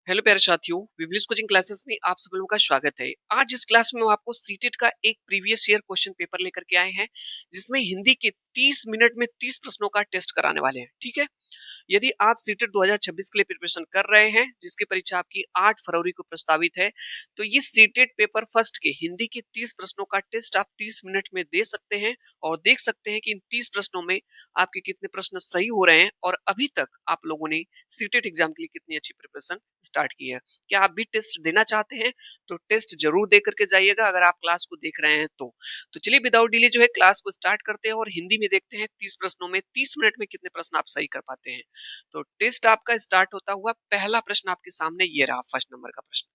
Hello प्यारे साथियों, विबलिस coaching classes में आप सब लोगों का स्वागत है। आज इस क्लास में हम आपको सीटेट का एक प्रीवियस ईयर क्वेश्चन पेपर लेकर के आए हैं, जिसमें हिंदी के 30 मिनट में 30 प्रश्नों का टेस्ट कराने वाले हैं। ठीक है। यदि आप सीटेट 2026 के लिए प्रिपरेशन कर रहे हैं, जिसकी परीक्षा आपकी 8 फरवरी को प्रस्तावित है, तो ये सीटेट पेपर फर्स्ट के हिंदी के 30 प्रश्नों का टेस्ट आप 30 मिनट में दे सकते हैं और देख सकते हैं कि इन 30 प्रश्नों में आपके कितने प्रश्न सही हो रहे हैं और अभी तक आप लोगों ने सीटेट एग्जाम के लिए कितनी अच्छी प्रिपरेशन स्टार्ट की है। क्या आप भी टेस्ट देना चाहते हैं? तो टेस्ट जरूर दे करके जाइएगा अगर आप क्लास को देख रहे हैं तो चलिए विदाउट डिले जो है क्लास को स्टार्ट करते हैं और हिंदी में देखते हैं 30 प्रश्नों में 30 मिनट में कितने प्रश्न आप सही कर पाते हैं। तो टेस्ट आपका स्टार्ट होता हुआ पहला प्रश्न आपके सामने ये रहा, फर्स्ट नंबर का प्रश्न।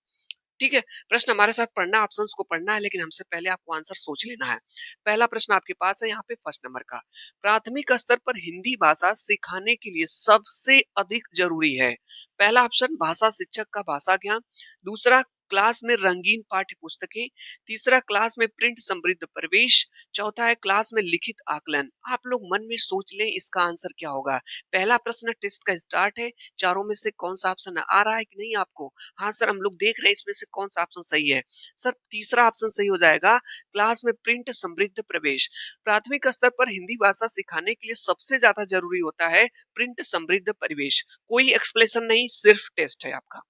ठीक है। प्रश्न हमारे साथ पढ़ना, ऑप्शंस को पढ़ना है, लेकिन हमसे पहले आपको आंसर सोच लेना है। पहला प्रश्न आपके पास है यहाँ पे फर्स्ट नंबर का। प्राथमिक स्तर पर हिंदी भाषा सिखाने के लिए सबसे अधिक जरूरी है। पहला ऑप्शन भाषा शिक्षक का भाषा ज्ञान, दूसरा क्लास में रंगीन पाठ्य पुस्तकें, तीसरा क्लास में प्रिंट समृद्ध प्रवेश, चौथा है क्लास में लिखित आकलन। आप लोग मन में सोच लें इसका आंसर क्या होगा। पहला प्रश्न टेस्ट का स्टार्ट है। चारों में से कौन सा ऑप्शन आ रहा है कि नहीं आपको? हाँ सर, हम लोग देख रहे हैं इसमें से कौन सा ऑप्शन सही है। सर तीसरा ऑप्शन सही हो जाएगा, क्लास में प्रिंट समृद्ध प्रवेश। प्राथमिक स्तर पर हिंदी भाषा सिखाने के लिए सबसे ज्यादा जरूरी होता है प्रिंट समृद्ध परिवेश। कोई एक्सप्लेनेशन नहीं, सिर्फ टेस्ट है आपका।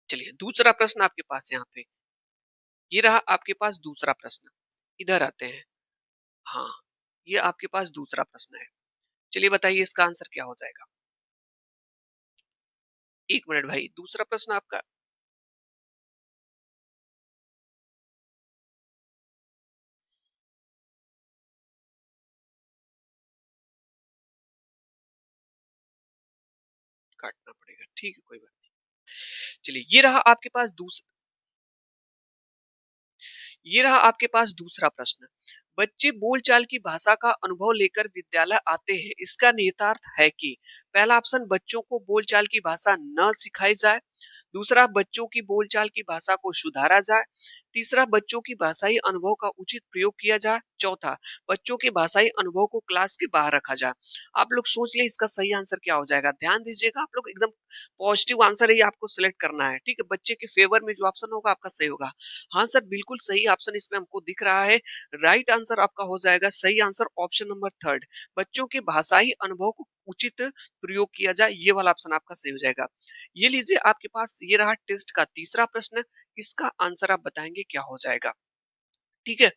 चलिए दूसरा प्रश्न आपके पास यहाँ पे ये रहा, आपके पास दूसरा प्रश्न। इधर आते हैं। हाँ, ये आपके पास दूसरा प्रश्न है। चलिए बताइए इसका आंसर क्या हो जाएगा। एक मिनट भाई, दूसरा प्रश्न आपका काटना पड़ेगा। ठीक है, कोई बात नहीं। चलिए ये रहा आपके पास दूसरा प्रश्न। बच्चे बोलचाल की भाषा का अनुभव लेकर विद्यालय आते हैं, इसका निहितार्थ है कि पहला ऑप्शन बच्चों को बोलचाल की भाषा न सिखाई जाए, दूसरा बच्चों की बोलचाल की भाषा को सुधारा जाए, तीसरा बच्चों की भाषाई अनुभव का उचित प्रयोग किया जाए, चौथा बच्चों के भाषाई अनुभव को क्लास के बाहर रखा जाए। आप लोग सोच लें इसका सही आंसर क्या हो जाएगा। ध्यान दीजिएगा, आप लोग एकदम पॉजिटिव आंसर ही आपको सिलेक्ट करना है। ठीक है, बच्चे के फेवर में जो ऑप्शन होगा आपका सही होगा। हाँ सर, बिल्कुल सही ऑप्शन इसमें हमको दिख रहा है। राइट आंसर आपका हो जाएगा, सही आंसर ऑप्शन नंबर थर्ड, बच्चों के भाषाई अनुभव को उचित प्रयोग किया जाए। ये वाला ऑप्शन आपका सही हो जाएगा। ये लीजिए आपके पास ये रहा टेस्ट का तीसरा प्रश्न। इसका आंसर आप बताएंगे क्या हो जाएगा। ठीक है।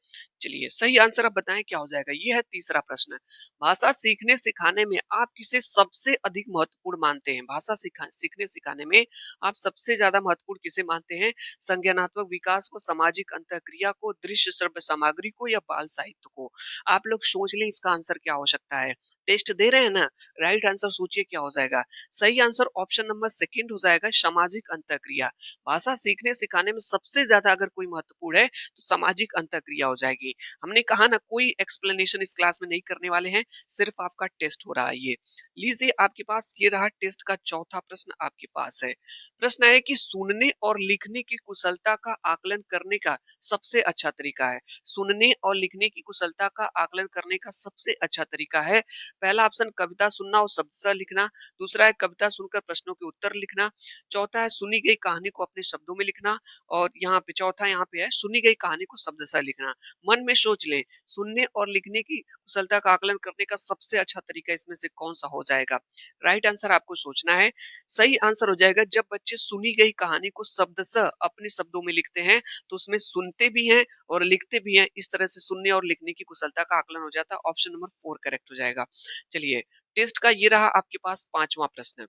चलिए सही आंसर आप बताएं क्या हो जाएगा। ये है तीसरा प्रश्न। भाषा सीखने सिखाने में आप किसे सबसे अधिक महत्वपूर्ण मानते हैं? सीखने सिखाने में आप सबसे ज्यादा महत्वपूर्ण किसे मानते हैं? संज्ञानात्मक विकास को, सामाजिक अंतःक्रिया को, दृश्य श्रव्य सामग्री को, या बाल साहित्य को? आप लोग सोच लें इसका आंसर क्या हो सकता है। टेस्ट दे रहे हैं ना, राइट आंसर सोचिए क्या हो जाएगा। सही आंसर ऑप्शन नंबर सेकंड हो जाएगा, सामाजिक अंतःक्रिया। भाषा सीखने सिखाने में सबसे ज्यादा अगर कोई महत्वपूर्ण है तो सामाजिक अंतःक्रिया हो जाएगी। हमने कहा ना, कोई एक्सप्लेनेशन इस क्लास में नहीं करने वाले हैं, सिर्फ आपका टेस्ट हो रहा है। ये लीजिए आपके पास ये रहा टेस्ट का चौथा प्रश्न आपके पास है। प्रश्न है कि सुनने और लिखने की कुशलता का आकलन करने का सबसे अच्छा तरीका है। सुनने और लिखने की कुशलता का आकलन करने का सबसे अच्छा तरीका है। पहला ऑप्शन कविता सुनना और शब्दशः लिखना, दूसरा है कविता सुनकर प्रश्नों के उत्तर लिखना, चौथा है सुनी गई कहानी को अपने शब्दों में लिखना, और यहाँ पे चौथा यहाँ पे है सुनी गई कहानी को शब्दशः लिखना। मन में सोच लें, सुनने और लिखने की कुशलता का आकलन करने का सबसे अच्छा तरीका इसमें से कौन सा हो जाएगा। राइट आंसर आपको सोचना है। सही आंसर हो जाएगा, जब बच्चे सुनी गई कहानी को शब्दशः अपने शब्दों में लिखते हैं तो उसमें सुनते भी हैं और लिखते भी हैं। इस तरह से सुनने और लिखने की कुशलता का आकलन हो जाता है। ऑप्शन नंबर 4 करेक्ट हो जाएगा। चलिए टेस्ट का ये रहा आपके पास पांचवा प्रश्न।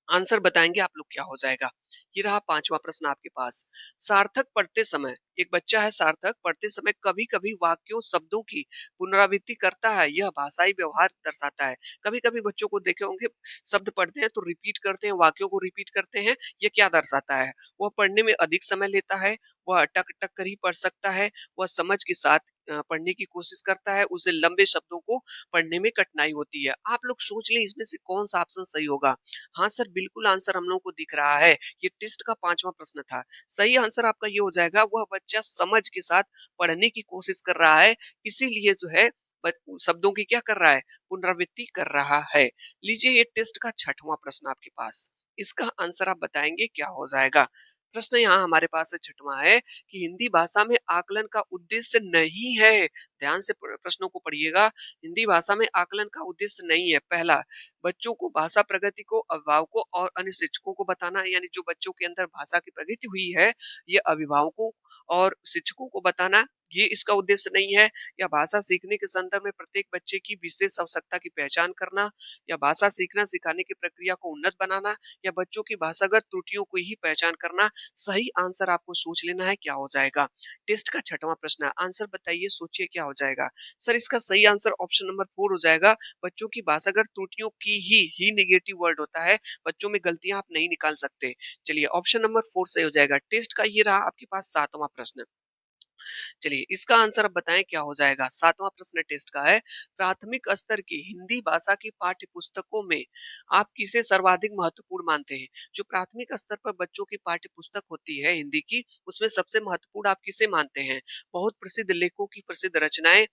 आंसर बताएंगे आप लोग क्या हो जाएगा। ये रहा पांचवा प्रश्न आपके पास। सार्थक पढ़ते समय, एक बच्चा है सार्थक, पढ़ते समय कभी कभी वाक्यों शब्दों की पुनरावृत्ति करता है, यह भाषाई व्यवहार दर्शाता है। कभी कभी बच्चों को देखे होंगे, शब्द पढ़ते हैं तो रिपीट करते हैं, वाक्यों को रिपीट करते हैं। ये क्या दर्शाता है? वह पढ़ने में अधिक समय लेता है, वह अटक अटक कर ही पढ़ सकता है, वह समझ के साथ पढ़ने की कोशिश करता है, उसे लंबे शब्दों को पढ़ने में कठिनाई होती है। आप लोग सोच लें इसमें से कौन सा ऑप्शन सही होगा। हाँ सर, बिल्कुल आंसर हम लोगों को दिख रहा है। ये टेस्ट का पांचवा प्रश्न था। सही आंसर आपका ये हो जाएगा, वह बच्चा समझ के साथ पढ़ने की कोशिश कर रहा है, इसीलिए जो है शब्दों की क्या कर रहा है, पुनरावृत्ति कर रहा है। लीजिए ये टेस्ट का छठवां प्रश्न आपके पास। इसका आंसर आप बताएंगे क्या हो जाएगा। प्रश्न यहाँ हमारे पास है छठवां है कि हिंदी भाषा में आकलन का उद्देश्य नहीं है। ध्यान से प्रश्नों को पढ़िएगा। हिंदी भाषा में आकलन का उद्देश्य नहीं है। पहला, बच्चों को भाषा प्रगति को, अभिभावकों और अन्य शिक्षकों को बताना, यानी जो बच्चों के अंदर भाषा की प्रगति हुई है ये अभिभावकों और शिक्षकों को बताना, ये इसका उद्देश्य नहीं है। या भाषा सीखने के संदर्भ में प्रत्येक बच्चे की विशेष आवश्यकता की पहचान करना, या भाषा सीखना सिखाने की प्रक्रिया को उन्नत बनाना, या बच्चों की भाषागत त्रुटियों को ही पहचान करना। सही आंसर आपको सोच लेना है क्या हो जाएगा। टेस्ट का छठवां प्रश्न है, आंसर बताइए, सोचिए क्या हो जाएगा। सर इसका सही आंसर ऑप्शन नंबर 4 हो जाएगा। बच्चों की भाषागत त्रुटियों की ही नेगेटिव वर्ड होता है, बच्चों में गलतियां आप नहीं निकाल सकते। चलिए ऑप्शन नंबर 4 सही हो जाएगा। टेस्ट का ये रहा आपके पास सातवां प्रश्न। चलिए इसका आंसर अब बताएं क्या हो जाएगा। सातवां प्रश्न टेस्ट का है, प्राथमिक स्तर की हिंदी भाषा की पाठ्य पुस्तकों में आप किसे सर्वाधिक महत्वपूर्ण मानते हैं। जो प्राथमिक स्तर पर बच्चों की पाठ्य पुस्तक होती है हिंदी की, उसमें सबसे महत्वपूर्ण आप किसे मानते हैं। बहुत प्रसिद्ध लेखकों की प्रसिद्ध रचनाएं,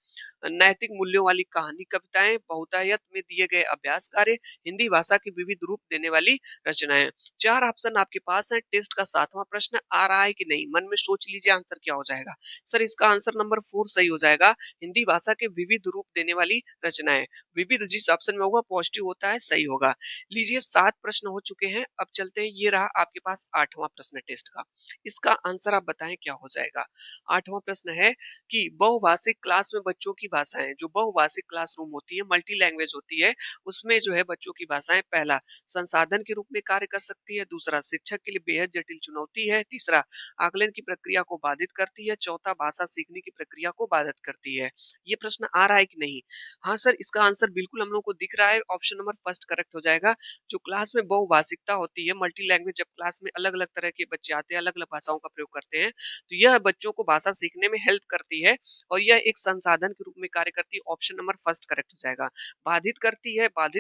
नैतिक मूल्यों वाली कहानी कविताएं, बहुतायत में दिए गए अभ्यास कार्य, हिंदी भाषा के विविध रूप देने वाली रचनाएं। चार ऑप्शन आपके पास है। टेस्ट का सातवां प्रश्न आ रहा है कि नहीं, मन में सोच लीजिए आंसर क्या हो जाएगा। सर इसका आंसर नंबर 4 सही हो जाएगा। हिंदी भाषा के विविध रूप देने वाली रचनाएं। विविध जिस ऑप्शन में होगा पॉजिटिव होता है, सही होगा। लीजिए 7 प्रश्न हो चुके हैं, अब चलते हैं। ये रहा आपके पास 8वां प्रश्न टेस्ट का। इसका आंसर आप बताएं क्या हो जाएगा। 8वां प्रश्न है कि बहुभाषिक क्लास में बच्चों की भाषाएं, जो बहुभाषिक क्लासरूम होती है, मल्टी लैंग्वेज होती है, उसमें जो है बच्चों की भाषाएं, पहला संसाधन के रूप में कार्य कर सकती है, दूसरा शिक्षक के लिए बेहद जटिल चुनौती है, तीसरा आकलन की प्रक्रिया को बाधित करती है, चौथा भाषा सीखने की प्रक्रिया को बाधित करती है। ये प्रश्न आ रहा है कि नहीं। हाँ सर इसका आंसर बिल्कुल हम लोग को दिख रहा है, ऑप्शन नंबर फर्स्ट करेक्ट हो जाएगा। जो क्लास में बहुभाषिकता होती है, मल्टी लैंग्वेज, जब क्लास में अलग अलग तरह के बच्चे आते हैं, अलग अलग भाषाओं का प्रयोग करते हैं, तो यह बच्चों को भाषा सीखने में हेल्प करती है और यह एक संसाधन के रूप में कार्य करती है। ऑप्शन नंबर फर्स्ट करेक्ट हो जाएगा। बाधित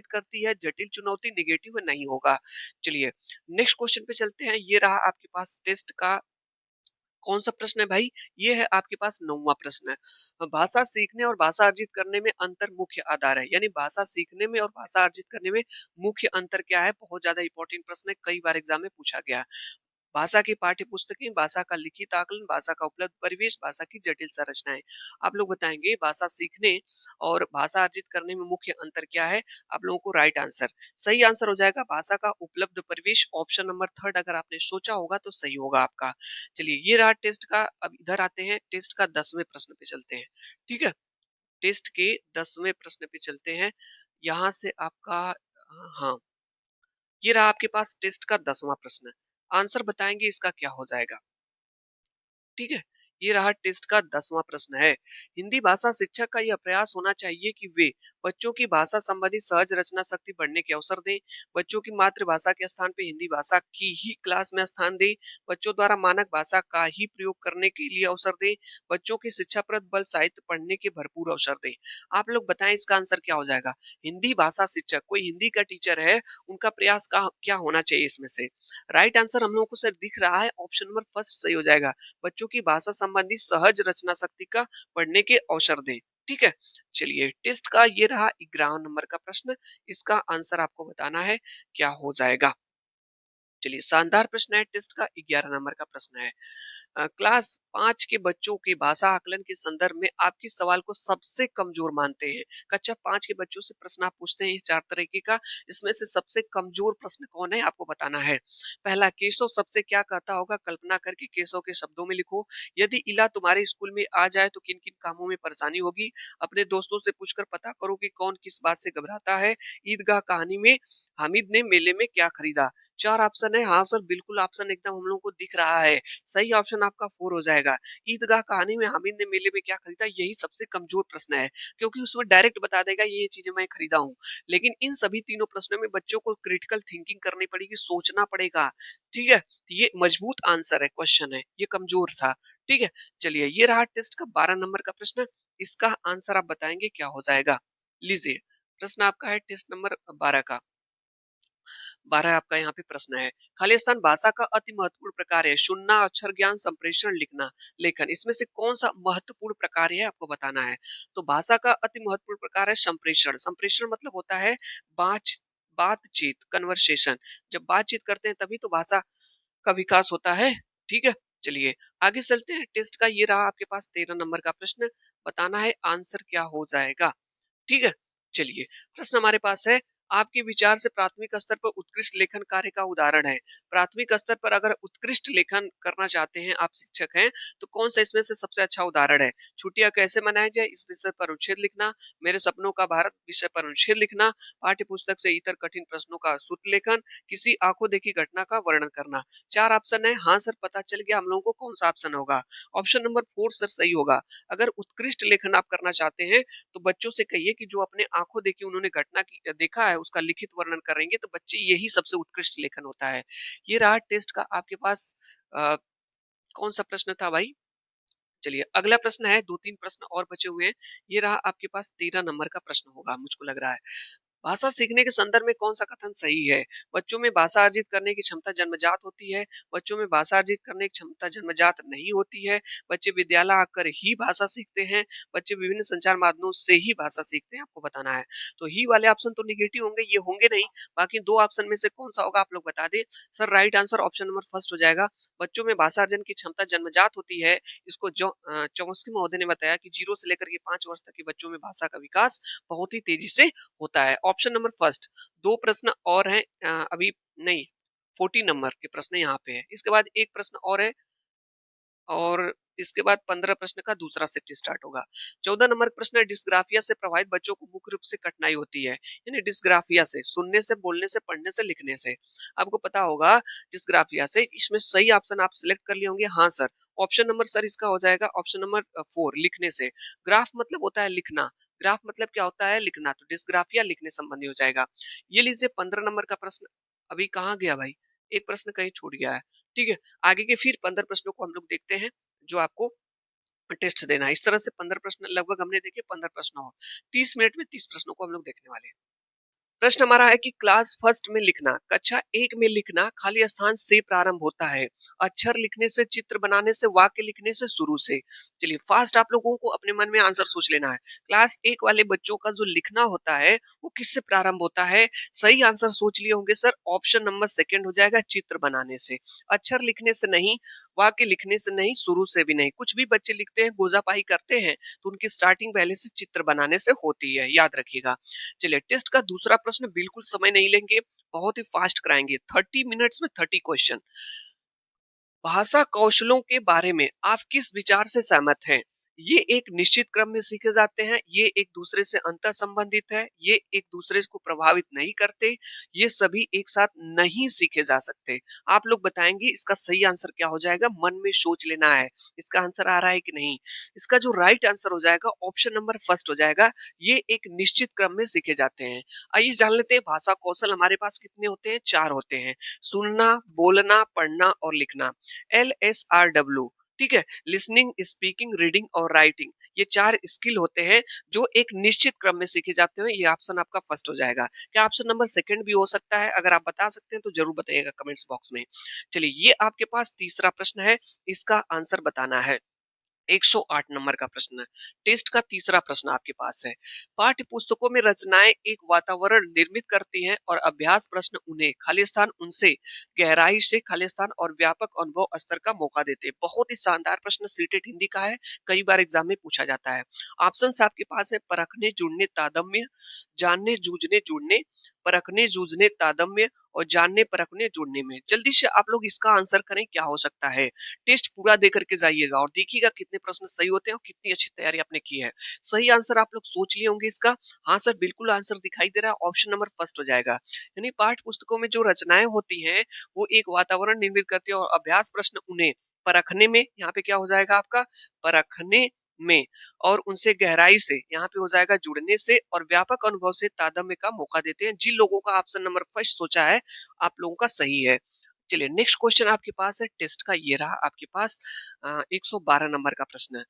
करती है, जटिल चुनौती निगेटिव नहीं होगा। चलिए नेक्स्ट क्वेश्चन पे चलते हैं। ये रहा आपके पास टेस्ट का कौन सा प्रश्न है भाई। ये है आपके पास 9वां प्रश्न है। भाषा सीखने और भाषा अर्जित करने में अंतर मुख्य आधार है, यानी भाषा सीखने में और भाषा अर्जित करने में मुख्य अंतर क्या है। बहुत ज्यादा इंपॉर्टेंट प्रश्न है, कई बार एग्जाम में पूछा गया है। भाषा की पाठ्य पुस्तकें, भाषा का लिखित आकलन, भाषा का उपलब्ध परिवेश, भाषा की जटिल संरचनाएं। आप लोग बताएंगे भाषा सीखने और भाषा अर्जित करने में मुख्य अंतर क्या है। आप लोगों को राइट आंसर, सही आंसर हो जाएगा भाषा का उपलब्ध परिवेश। ऑप्शन नंबर थर्ड अगर आपने सोचा होगा तो सही होगा आपका। चलिए ये रहा टेस्ट का। अब इधर आते हैं, टेस्ट का 10वें प्रश्न पे चलते हैं। ठीक है, टेस्ट के 10वें प्रश्न पे चलते हैं। यहाँ से आपका, हाँ, ये रहा आपके पास टेस्ट का 10वां प्रश्न। आंसर बताएंगे इसका क्या हो जाएगा। ठीक है, ये रहा टेस्ट का 10वां प्रश्न है। हिंदी भाषा शिक्षक का यह प्रयास होना चाहिए कि वे बच्चों की भाषा संबंधी सहज रचना शक्ति बढ़ने के अवसर दें, बच्चों की मातृभाषा के स्थान पे हिंदी भाषा की ही क्लास में स्थान दें, बच्चों द्वारा मानक भाषा का ही प्रयोग करने के लिए अवसर दें, बच्चों के शिक्षाप्रद बल साहित्य पढ़ने के भरपूर अवसर दें। आप लोग बताएं इसका आंसर क्या हो जाएगा। हिंदी भाषा शिक्षक, कोई हिंदी का टीचर है, उनका प्रयास का क्या होना चाहिए इसमें से। राइट आंसर हम लोगों को सर दिख रहा है, ऑप्शन नंबर फर्स्ट सही हो जाएगा। बच्चों की भाषा संबंधी सहज रचना शक्ति का बढ़ने के अवसर दें। ठीक है, चलिए टेस्ट का ये रहा 11 नंबर का प्रश्न। इसका आंसर आपको बताना है क्या हो जाएगा। चलिए शानदार प्रश्न है, टेस्ट का 11 नंबर का प्रश्न है। क्लास 5 के बच्चों के भाषा आकलन के संदर्भ में आप किस सवाल को सबसे कमजोर मानते हैं। कक्षा 5 के बच्चों से प्रश्न आप पूछते हैं 4 तरीके का, इसमें से सबसे कमजोर प्रश्न कौन है आपको बताना है। पहला, केशव सबसे क्या कहता होगा, कल्पना करके केशव के शब्दों में लिखो। यदि इला तुम्हारे स्कूल में आ जाए तो किन किन कामों में परेशानी होगी। अपने दोस्तों से पूछकर पता करो कि कौन किस बात से घबराता है। ईदगाह कहानी में हामिद ने मेले में क्या खरीदा। 4 ऑप्शन है। हाँ सर बिल्कुल ऑप्शन एकदम हम लोग को दिख रहा है, सही ऑप्शन आपका 4 हो जाएगा। ईदगाह कहानी में हामिद ने मेले में क्या खरीदा, यही सबसे कमजोर प्रश्न है, क्योंकि उसमें डायरेक्ट बता देगा ये चीजें मैं खरीदा हूँ। लेकिन इन सभी तीनों प्रश्नों में बच्चों को क्रिटिकल थिंकिंग करनी पड़ेगी, सोचना पड़ेगा। ठीक है, तो ये मजबूत आंसर है, क्वेश्चन है, ये कमजोर था। ठीक है, चलिए ये रहा टेस्ट का 12 नंबर का प्रश्न। इसका आंसर आप बताएंगे क्या हो जाएगा। लीजिए प्रश्न आपका है टेस्ट नंबर 12 का। 12 आपका यहाँ पे प्रश्न है। खालिस्तान भाषा का अति महत्वपूर्ण प्रकार है, सुनना, अक्षर ज्ञान, संप्रेषण, लिखना, लेखन। इसमें से कौन सा महत्वपूर्ण प्रकार है आपको बताना है। तो भाषा का अति महत्वपूर्ण प्रकार है संप्रेषण। संप्रेषण मतलब होता है बाच बातचीत, कन्वर्सेशन। जब बातचीत करते हैं तभी तो भाषा का विकास होता है। ठीक है? चलिए आगे चलते हैं। टेस्ट का ये रहा आपके पास 13 नंबर का प्रश्न। बताना है आंसर क्या हो जाएगा। ठीक है? चलिए, प्रश्न हमारे पास है, आपके विचार से प्राथमिक स्तर पर उत्कृष्ट लेखन कार्य का उदाहरण है। प्राथमिक स्तर पर अगर उत्कृष्ट लेखन करना चाहते हैं, आप शिक्षक हैं, तो कौन-सा इसमें से सबसे अच्छा उदाहरण है? छुट्टियाँ कैसे मनाई जाए, इस विषय पर अनुच्छेद लिखना, मेरे सपनों का भारत विषय पर अनुच्छेद लिखना, पाठ्य पुस्तक से इतर कठिन प्रश्नों का सूत्र लेखन, किसी आँखों देखी घटना का वर्णन करना। 4 ऑप्शन है। हाँ सर, पता चल गया हम लोगों को कौन-सा ऑप्शन होगा। ऑप्शन नंबर 4 सर सही होगा। अगर उत्कृष्ट लेखन आप करना चाहते हैं, तो बच्चों से कहिए कि जो अपने आंखों देखी उन्होंने घटना की देखा है उसका लिखित वर्णन करेंगे तो बच्चे यही सबसे उत्कृष्ट लेखन होता है। ये रहा टेस्ट का आपके पास अ, कौन सा प्रश्न था भाई। चलिए अगला प्रश्न है, दो तीन प्रश्न और बचे हुए हैं। ये रहा आपके पास 13 नंबर का प्रश्न होगा मुझको लग रहा है। भाषा सीखने के संदर्भ में कौन सा कथन सही है? बच्चों में भाषा अर्जित करने की क्षमता जन्मजात होती है। बच्चों में भाषा अर्जित करने की क्षमता जन्मजात नहीं होती है। बच्चे विद्यालय आकर ही भाषा सीखते हैं। बच्चे विभिन्न संचार माध्यमों से ही भाषा सीखते हैं, आपको बताना है। तो ही वाले ऑप्शन तो निगेटिव होंगे, ये होंगे नहीं। बाकी दो ऑप्शन में से कौन सा होगा आप लोग बता दें। Sir right answer option number first हो जाएगा। बच्चों में भाषा अर्जन की क्षमता जन्मजात होती है। इसको चौमस्की महोदय ने बताया कि 0 से लेकर के 5 वर्ष तक के बच्चों में भाषा का विकास बहुत ही तेजी से होता है। Option number first. दो प्रश्न और हैं अभी नहीं, 14 नंबर के प्रश्न यहाँ पे है। इसके बाद एक प्रश्न और है और इसके बाद 15 प्रश्न का दूसरा शिफ्ट स्टार्ट होगा। 14 नंबर प्रश्न है, डिस्ग्राफिया से प्रभावित बच्चों को मुख्य रूप से कठिनाई होती है। यानी डिस्ग्राफिया से, सुनने से, बोलने से, पढ़ने से, लिखने से। आपको पता होगा डिस्ग्राफिया से। इसमें सही ऑप्शन आप सिलेक्ट कर लिए होंगे। हाँ सर, ऑप्शन नंबर सर इसका हो जाएगा ऑप्शन नंबर 4, लिखने से। ग्राफ मतलब होता है लिखना। ग्राफ मतलब क्या होता है? लिखना। तो डिस्ग्राफिया लिखने संबंधी हो जाएगा। ये लीजिए 15 नंबर का प्रश्न अभी कहाँ गया भाई? एक प्रश्न कहीं छूट गया है। ठीक है, आगे के फिर 15 प्रश्नों को हम लोग देखते हैं जो आपको टेस्ट देना है। इस तरह से 15 प्रश्न लगभग हमने देखे। 15 प्रश्न और 30 मिनट में 30 प्रश्नों को हम लोग देखने वाले हैं। प्रश्न हमारा है कि क्लास फर्स्ट में लिखना, कक्षा एक में लिखना खाली स्थान से प्रारंभ होता है। अक्षर लिखने से, चित्र बनाने से, वाक्य लिखने से, शुरू से। चलिए फास्ट आप लोगों को अपने मन में आंसर सोच लेना है। क्लास एक वाले बच्चों का जो लिखना होता है वो किससे प्रारंभ होता है? सही आंसर सोच लिए होंगे सर। ऑप्शन नंबर सेकंड हो जाएगा, चित्र बनाने से। अक्षर लिखने से नहीं, वाक्य लिखने से नहीं, शुरू से भी नहीं। कुछ भी बच्चे लिखते हैं, गोजापाई करते हैं, तो उनकी स्टार्टिंग पहले से चित्र बनाने से होती है, याद रखिएगा। चलिए टेस्ट का दूसरा प्रश्न बिल्कुल समय नहीं लेंगे, बहुत ही फास्ट कराएंगे। 30 मिनट्स में 30 क्वेश्चन। भाषा कौशलों के बारे में आप किस विचार से सहमत हैं? ये एक निश्चित क्रम में सीखे जाते हैं, ये एक दूसरे से अंतर संबंधित है, ये एक दूसरे को प्रभावित नहीं करते, ये सभी एक साथ नहीं सीखे जा सकते। आप लोग बताएंगे इसका सही आंसर क्या हो जाएगा। मन में सोच लेना है इसका आंसर आ रहा है कि नहीं। इसका जो राइट आंसर हो जाएगा ऑप्शन नंबर फर्स्ट हो जाएगा। ये एक निश्चित क्रम में सीखे जाते हैं। आइए जान लेते हैं भाषा कौशल हमारे पास कितने होते हैं। 4 होते हैं। सुनना, बोलना, पढ़ना और लिखना। LSRW। ठीक है, लिसनिंग, स्पीकिंग, रीडिंग और राइटिंग। ये 4 स्किल होते हैं जो एक निश्चित क्रम में सीखे जाते हैं। ये ऑप्शन आपका फर्स्ट हो जाएगा। क्या ऑप्शन नंबर सेकंड भी हो सकता है? अगर आप बता सकते हैं तो जरूर बताइएगा कमेंट्स बॉक्स में। चलिए ये आपके पास तीसरा प्रश्न है, इसका आंसर बताना है। 108 नंबर का प्रश्न है। टेस्ट का तीसरा प्रश्न आपके पास है। पाठ्य पुस्तकों में रचनाएं एक वातावरण निर्मित करती हैं और अभ्यास प्रश्न उन्हें खाली स्थान उनसे गहराई से खाली स्थान और व्यापक अनुभव स्तर का मौका देते हैं। बहुत ही शानदार प्रश्न सीटेट हिंदी का है, कई बार एग्जाम में पूछा जाता है। ऑप्शन आपके पास है, परखने, जुड़ने, तादम्य, जानने, जूझने, जुड़ने, परखने, जूझने, तादम्य और जानने, परखने, जुड़ने में। जल्दी से आप लोग इसका आंसर करें, क्या हो सकता है। टेस्ट पूरा दे करके जाइएगा और देखिएगा कितने प्रश्न सही होते हैं और कितनी अच्छी तैयारी आपने की है। सही आंसर आप लोग सोच लिए होंगे इसका। हाँ सर, बिल्कुल आंसर दिखाई दे रहा है, ऑप्शन नंबर फर्स्ट हो जाएगा। यानी पाठ्य पुस्तकों में जो रचनाएं होती हैं वो एक वातावरण निर्मित करती है और अभ्यास प्रश्न उन्हें परखने में, यहाँ पे क्या हो जाएगा आपका, परखने में, और उनसे गहराई से, यहाँ पे हो जाएगा जुड़ने से, और व्यापक अनुभव से तादात्म्य का मौका देते हैं। जिन लोगों का ऑप्शन नंबर फर्स्ट सोचा है आप लोगों का सही है। चलिए नेक्स्ट क्वेश्चन आपके पास है टेस्ट का, ये रहा आपके पास 112 नंबर का प्रश्न है।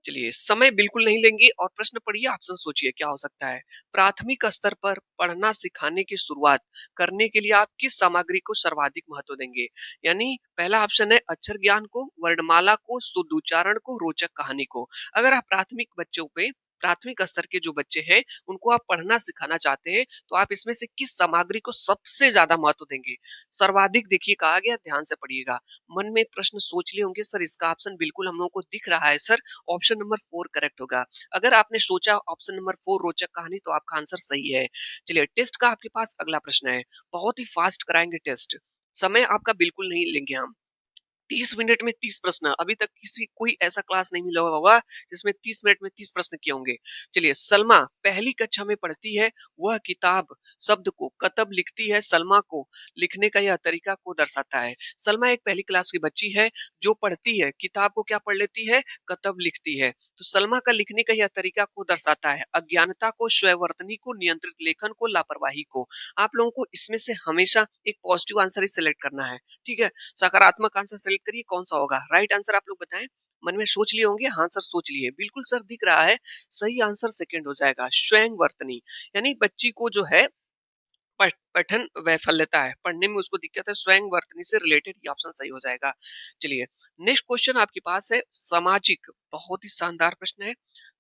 चलिए समय बिल्कुल नहीं लेंगे और प्रश्न पढ़िए, ऑप्शन सोचिए क्या हो सकता है। प्राथमिक स्तर पर पढ़ना सिखाने की शुरुआत करने के लिए आप किस सामग्री को सर्वाधिक महत्व देंगे? यानी पहला ऑप्शन है अक्षर ज्ञान को, वर्णमाला को, शुद्ध उच्चारण को, रोचक कहानी को। अगर आप प्राथमिक बच्चों पे प्राथमिक स्तर के जो बच्चे हैं, उनको आप पढ़ना सिखाना चाहते हैं, तो आप इसमें से किस सामग्री को सबसे ज़्यादा महत्व देंगे? सर्वाधिक देखिए कहा गया, ध्यान से पढ़िएगा। मन में प्रश्न सोच लिए होंगे, सर इसका ऑप्शन बिल्कुल हम लोगों को दिख रहा है सर, ऑप्शन नंबर 4 करेक्ट होगा। अगर आपने सोचा ऑप्शन नंबर 4 रोचक कहानी, तो आपका आंसर सही है। चलिए टेस्ट का आपके पास अगला प्रश्न है, बहुत ही फास्ट कराएँगे टेस्ट। समय आपका बिल्कुल नहीं लेंगे हम। 30 मिनट में 30 प्रश्न, अभी तक किसी कोई ऐसा क्लास नहीं मिला होगा जिसमें 30 मिनट में 30 प्रश्न किए होंगे। चलिए, सलमा पहली कक्षा में पढ़ती है, वह किताब शब्द को कतब लिखती है, सलमा को लिखने का यह तरीका को दर्शाता है। सलमा एक पहली क्लास की बच्ची है जो पढ़ती है, किताब को क्या पढ़ लेती है, कतब लिखती है। तो सलमा का लिखने का यह तरीका को दर्शाता है अज्ञानता को, स्वयंवर्तनी को, नियंत्रित लेखन को, लापरवाही को। आप लोगों को इसमें से हमेशा एक पॉजिटिव आंसर ही सिलेक्ट करना है, ठीक है? सकारात्मक आंसर सेलेक्ट करिए, कौन सा होगा राइट आंसर आप लोग बताएं। मन में सोच लिए होंगे, हाँ सर सोच लिए, बिल्कुल सर दिख रहा है। सही आंसर सेकंड हो जाएगा, स्वयं वर्तनी। यानी बच्ची को जो है पठन वैफल्यता है, पढ़ने में उसको दिक्कत है, स्वयं वर्तनी से रिलेटेड ये ऑप्शन सही हो जाएगा। चलिए नेक्स्ट क्वेश्चन आपके पास है सामाजिक, बहुत ही शानदार प्रश्न है।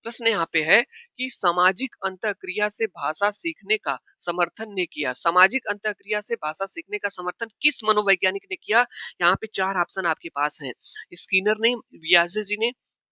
प्रश्न यहाँ पे है कि सामाजिक अंतःक्रिया से भाषा सीखने का समर्थन ने किया। सामाजिक अंतःक्रिया से भाषा सीखने का समर्थन किस मनोवैज्ञानिक ने किया? यहाँ पे 4 ऑप्शन आपके पास हैं। स्किनर ने,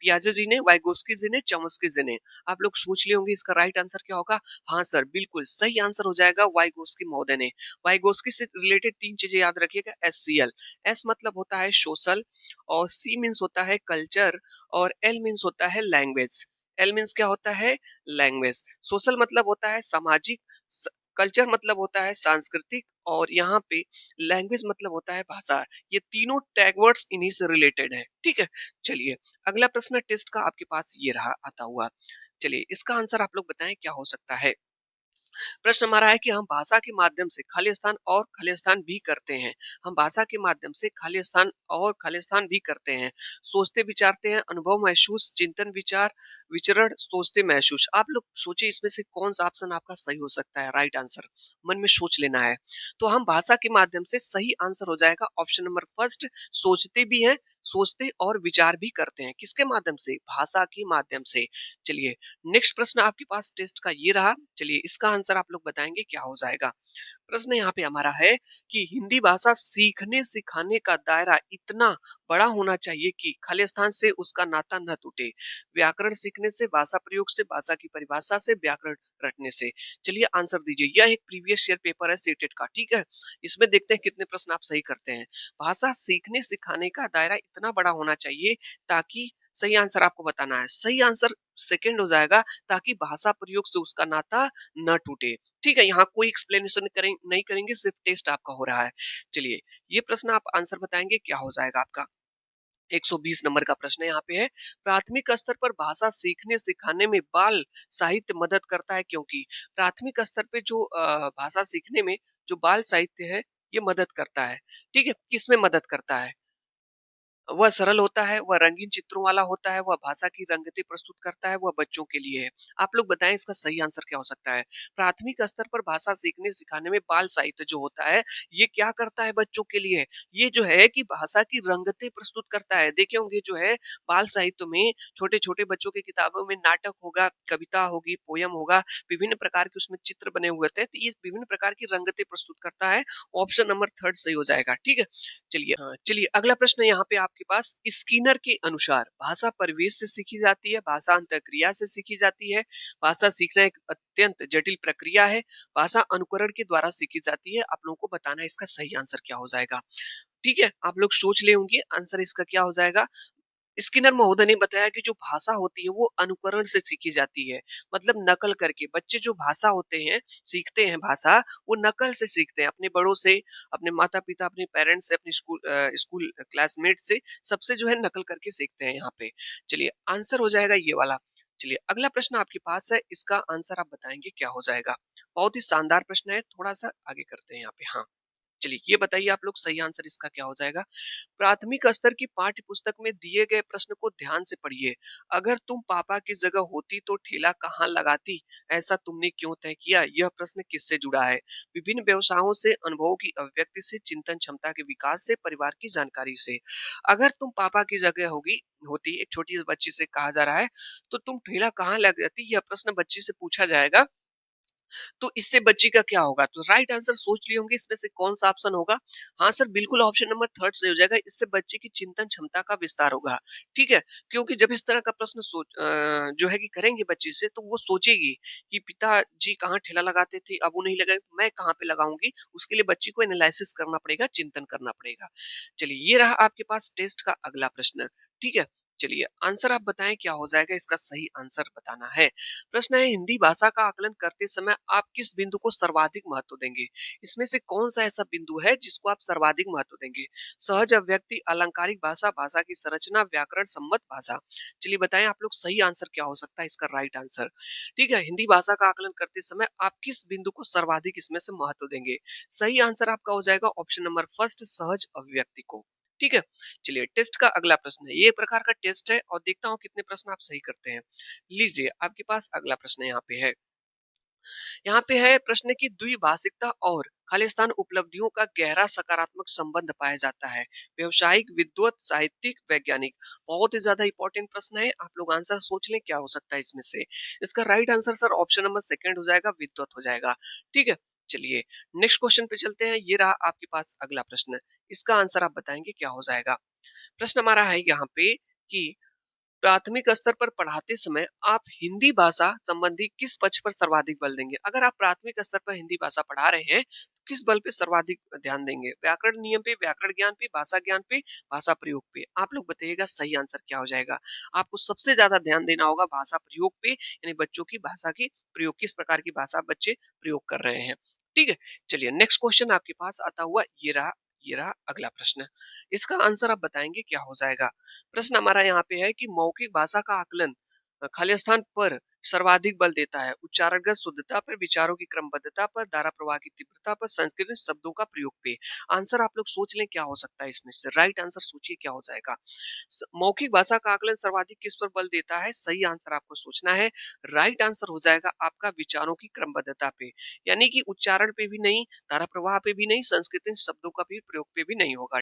पियाजे जी ने, वाइगोस्की जी ने, चॉम्स्की जी ने। आप लोग सोच लिए होंगे इसका राइट आंसर क्या होगा? हाँ सर, बिल्कुल सही आंसर हो जाएगा वाइगोस्की महोदय ने। वाइगोस्की से रिलेटेड 3 चीजें याद रखिएगा, एससीएल। एस मतलब होता है सोशल, और सी मीन्स होता है कल्चर, और एल मीन्स होता है लैंग्वेज। एल मीन्स क्या होता है? लैंग्वेज। सोशल मतलब होता है सामाजिक, कल्चर मतलब होता है सांस्कृतिक, और यहाँ पे लैंग्वेज मतलब होता है भाषा। ये तीनों टैग वर्ड्स इन्हीं से रिलेटेड है, ठीक है? चलिए अगला प्रश्न टेस्ट का आपके पास ये रहा आता हुआ। चलिए इसका आंसर आप लोग बताएं क्या हो सकता है। प्रश्न हमारा है कि हम भाषा के माध्यम से खालिस्तान और खालिस्तान भी करते हैं। हम भाषा के माध्यम से खालिस्तान और खालिस्तान भी करते हैं। सोचते विचारते हैं, अनुभव महसूस, चिंतन विचार, विचरण, सोचते महसूस। आप लोग सोचिए इसमें से कौन सा ऑप्शन आपका सही हो सकता है राइट आंसर। मन में सोच लेना है। तो हम भाषा के माध्यम से सही आंसर हो जाएगा ऑप्शन नंबर फर्स्ट, सोचते भी हैं, सोचते और विचार भी करते हैं। किसके माध्यम से? भाषा के माध्यम से। चलिए नेक्स्ट प्रश्न आपके पास टेस्ट का ये रहा। चलिए इसका आंसर आप लोग बताएंगे क्या हो जाएगा। प्रश्न यहाँ पे हमारा है कि हिंदी भाषा सीखने सिखाने का दायरा इतना बड़ा होना चाहिए कि खालिस्तान से उसका नाता न टूटे। व्याकरण सीखने से, भाषा प्रयोग से, भाषा की परिभाषा से, व्याकरण रटने से। चलिए आंसर दीजिए। यह एक प्रीवियस ईयर पेपर है सीटेट का, ठीक है? इसमें देखते हैं कितने प्रश्न आप सही करते हैं। भाषा सीखने सिखाने का दायरा इतना बड़ा होना चाहिए ताकि, सही आंसर आपको बताना है। सही आंसर सेकंड हो जाएगा, ताकि भाषा प्रयोग से उसका नाता न टूटे। ठीक है, यहाँ कोई एक्सप्लेनेशन नहीं करेंगे, सिर्फ टेस्ट आपका हो रहा है। चलिए ये प्रश्न आप आंसर बताएंगे क्या हो जाएगा आपका। 120 नंबर का प्रश्न यहाँ पे है, प्राथमिक स्तर पर भाषा सीखने सिखाने में बाल साहित्य मदद करता है क्योंकि। प्राथमिक स्तर पे जो भाषा सीखने में जो बाल साहित्य है, ये मदद करता है। ठीक है, किसमें मदद करता है? वह सरल होता है, वह रंगीन चित्रों वाला होता है, वह भाषा की रंगतें प्रस्तुत करता है, वह बच्चों के लिए है। आप लोग बताएं इसका सही आंसर क्या हो सकता है। प्राथमिक स्तर पर भाषा सीखने सिखाने में बाल साहित्य जो होता है, ये क्या करता है बच्चों के लिए? ये जो है कि भाषा की रंगतें प्रस्तुत करता है। देखे होंगे जो है बाल साहित्य में छोटे छोटे बच्चों की किताबों में नाटक होगा, कविता होगी, पोयम होगा, विभिन्न प्रकार के उसमें चित्र बने हुए होते हैं, तो ये विभिन्न प्रकार की रंगतें प्रस्तुत करता है। ऑप्शन नंबर थर्ड सही हो जाएगा, ठीक है? चलिए चलिए अगला प्रश्न यहाँ पे आपके पास, स्किनर के अनुसार भाषा परिवेश से सीखी जाती है, भाषा अंतःक्रिया से सीखी जाती है, भाषा सीखना एक अत्यंत जटिल प्रक्रिया है, भाषा अनुकरण के द्वारा सीखी जाती है। आप लोगों को बताना है इसका सही आंसर क्या हो जाएगा। ठीक है, आप लोग सोच ले होंगे आंसर इसका क्या हो जाएगा। स्किनर महोदय ने बताया कि जो भाषा होती है वो अनुकरण से सीखी जाती है, मतलब नकल करके। बच्चे जो भाषा होते हैं, सीखते हैं भाषा, वो नकल से सीखते हैं, अपने बड़ों से, अपने माता पिता, अपने पेरेंट्स से, अपने स्कूल क्लासमेट से, सबसे जो है नकल करके सीखते हैं यहाँ पे। चलिए आंसर हो जाएगा ये वाला। चलिए अगला प्रश्न आपके पास है, इसका आंसर आप बताएंगे क्या हो जाएगा। बहुत ही शानदार प्रश्न है, थोड़ा सा आगे करते हैं यहाँ पे। हाँ चलिए ये बताइए आप लोग सही आंसर इसका क्या हो जाएगा? प्राथमिक स्तर की पाठ्य पुस्तक में दिए गए प्रश्न को ध्यान से पढ़िए। अगर तुम पापा की जगह होती तो ठेला कहाँ लगाती? ऐसा तुमने क्यों तय किया? यह प्रश्न किससे जुड़ा है? विभिन्न व्यवसायों से, अनुभवों की अभिव्यक्ति से, चिंतन क्षमता के विकास से, परिवार की जानकारी से। अगर तुम पापा की जगह होगी होती एक छोटी सी बच्ची से कहा जा रहा है, तो तुम ठेला कहाँ लगाती? यह प्रश्न बच्ची से पूछा जाएगा। तो इससे बच्ची का क्या होगा? तो राइट आंसर सोच लिए होंगे इसमें से कौन-सा ऑप्शन होगा? हाँ सर, बिल्कुल ऑप्शन नंबर 3 सही हो जाएगा। इससे बच्चे की चिंतन क्षमता का विस्तार होगा। ठीक है? क्योंकि जब इस तरह का प्रश्न जो है कि करेंगे बच्ची से तो वो सोचेगी कि पिताजी कहाँ ठेला लगाते थे, अब वो नहीं लगाए, मैं कहाँ पे लगाऊँगी? उसके लिए बच्ची को एनालिसिस करना पड़ेगा, चिंतन करना पड़ेगा। चलिए ये रहा आपके पास टेस्ट का अगला प्रश्न। ठीक है? चलिए आंसर आप बताएँ क्या हो जाएगा? इसका सही आंसर बताना है। प्रश्न है हिंदी भाषा का आकलन करते समय आप किस बिंदु को सर्वाधिक महत्व देंगे? इसमें से कौन सा ऐसा बिंदु है जिसको आप सर्वाधिक महत्व देंगे? सहज अभिव्यक्ति, अलंकारिक भाषा, भाषा की संरचना, व्याकरण सम्मत भाषा। चलिए बताएं आप लोग सही आंसर क्या हो सकता है इसका राइट आंसर। ठीक है, हिंदी भाषा का आकलन करते समय आप किस बिंदु को सर्वाधिक इसमें से महत्व देंगे? सही आंसर आपका हो जाएगा ऑप्शन नंबर फर्स्ट, सहज अभिव्यक्ति को। ठीक है, चलिए टेस्ट का अगला प्रश्न है, ये प्रकार का टेस्ट है और देखता हूँ कितने प्रश्न आप सही करते हैं। लीजिए आपके पास अगला प्रश्न यहाँ पे है। यहाँ पे है प्रश्न की द्विभाषिकता और खालिस्तान उपलब्धियों का गहरा सकारात्मक संबंध पाया जाता है। व्यवसायिक, विद्वत, साहित्यिक, वैज्ञानिक। बहुत ही ज्यादा इंपॉर्टेंट प्रश्न है, आप लोग आंसर सोच लें क्या हो सकता है इसमें से। इसका right answer sir option number second हो जाएगा, विद्वत हो जाएगा। ठीक है, चलिए नेक्स्ट क्वेश्चन पे चलते हैं। ये रहा आपके पास अगला प्रश्न, इसका आंसर आप बताएंगे क्या हो जाएगा। प्रश्न हमारा है यहाँ पे कि प्राथमिक स्तर पर पढ़ाते समय आप हिंदी भाषा संबंधी किस पक्ष पर सर्वाधिक बल देंगे? अगर आप प्राथमिक स्तर पर हिंदी भाषा पढ़ा रहे हैं, तो किस बल पे सर्वाधिक ध्यान देंगे? व्याकरण नियम पे, व्याकरण ज्ञान पे, भाषा ज्ञान पे, भाषा प्रयोग पे? आप लोग बताइएगा सही आंसर क्या हो जाएगा? आपको सबसे ज्यादा ध्यान देना होगा भाषा प्रयोग पे, यानी बच्चों की भाषा की प्रयोग, किस प्रकार की भाषा बच्चे प्रयोग कर रहे हैं। ठीक है, चलिए नेक्स्ट क्वेश्चन आपके पास आता हुआ ये रहा अगला प्रश्न। इसका आंसर आप बताएंगे क्या हो जाएगा? प्रश्न हमारा यहाँ पे है कि मौखिक भाषा का आकलन खाली स्थान पर सर्वाधिक बल देता है। उच्चारणगत शुद्धता पर, विचारों की क्रमबद्धता पर, धारा प्रवाह की तीव्रता पर, संस्कृत शब्दों का प्रयोग पे। आंसर आप लोग सोच लें क्या हो सकता है इसमें से। राइट आंसर सोचिए क्या हो जाएगा। मौखिक भाषा का आकलन सर्वाधिक किस पर बल देता है? सही आंसर आपको सोचना है। राइट आंसर हो जाएगा आपका विचारों की क्रमबद्धता पे, यानी कि उच्चारण पे भी नहीं, धारा प्रवाह पे भी नहीं, संस्कृत शब्दों का भी प्रयोग पे भी नहीं होगा।